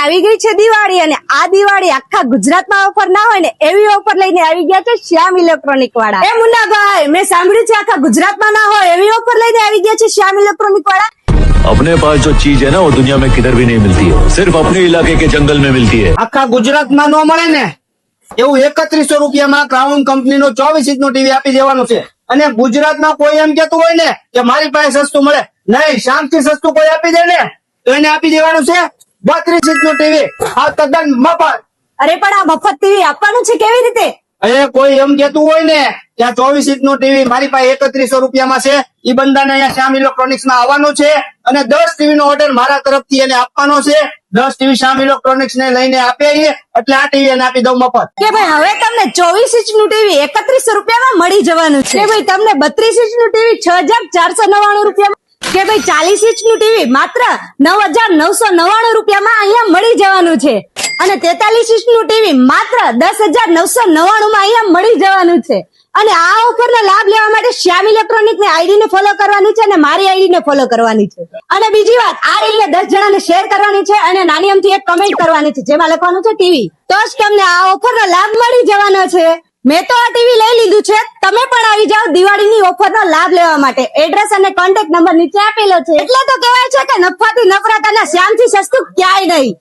આવી ગઈ છે દિવાળી અને આ દિવાળી આખા ગુજરાતમાં ઓફર ના હોય ને એવી ઓફર લઈને આવી ગયા છે શ્યામ ઇલેક્ટ્રોનિક વાળા। એ મુન્નાભાઈ, મેં સાંભળ્યું છે આખા ગુજરાતમાં ના હોય એવી ઓફર લઈને આવી ગયા છે શ્યામ ઇલેક્ટ્રોનિક વાળા। अपने पास जो चीज है ना वो दुनिया में किधर भी नहीं मिलती है, सिर्फ अपने इलाके के जंगल में मिलती है। આખા ગુજરાતમાં નો મળે ને એવું 3100 રૂપિયામાં ક્રાઉન કંપનીનો 24 ઇંચનો ટીવી આપી દેવાનું છે। અને ગુજરાતમાં કોઈ એમ કેતું હોય ને કે મારી પાસે સસ્તું મળે, નહીં, શાંતિ સસ્તું કોઈ આપી દે ને તો એને આપી દેવાનું છે 32 ઇંચનું ટીવી, આ તદ્દન મફત। અરે પણ આ મફત ટીવી આપવાનું છે કેવી રીતે? અરે કોઈ એમ કેતું હોય ને કે આ 24 ઇંચનું ટીવી મારી પાસે 3100 રૂપિયામાં છે, ઈ બંદાને અહીંયા શ્યામ ઇલેક્ટ્રોનિક્સમાં આવવાનું છે અને 10 ટીવી નો ઓર્ડર મારા તરફથી એને આપવાનો છે। 10 ટીવી શ્યામ ઇલેક્ટ્રોનિક્સ ને લઈને આપે એટલે આ ટીવી એને આપી દઉં મફત। કે ભાઈ હવે તમને 24 ઇંચનું ટીવી 3100 રૂપિયામાં મળી જવાનું છે કે ભાઈ તમને 32 ઇંચનું ટીવી 6499 રૂપિયામાં કે ભાઈ 40 ઇંચનું ટીવી માત્ર 9999 રૂપિયામાં અહીંયા મળી જવાનું છે અને 43 ઇંચનું ટીવી માત્ર 10999 માં અહીંયા મળી જવાનું છે। અને આ ઓફર નો લાભ લેવા માટે શ્યામ ઇલેક્ટ્રોનિક ની આઈડી ને ફોલો કરવાની છે અને મારી આઈડી ને ફોલો કરવાની છે। અને બીજી વાત, આ રીલ ને 10 જણાને શેર કરવાની છે અને નાની અમથી એક કમેન્ટ કરવાની છે જેમાં લખવાનું છે ટીવી, તો જ તમને આ ઓફર નો લાભ મળી જવાનો છે। મેં તો આ ટીવી લઈ લીધું છે, તમે પણ આવી જાઓ દિવાળીની ઓફર નો લાભ લેવા માટે। એડ્રેસ અને કોન્ટેક્ટ નંબર નીચે આપેલો છે। એટલે તો કહેવાય છે કે નફાથી નફરત અને શ્યામથી સસ્તું ક્યાંય નહીં।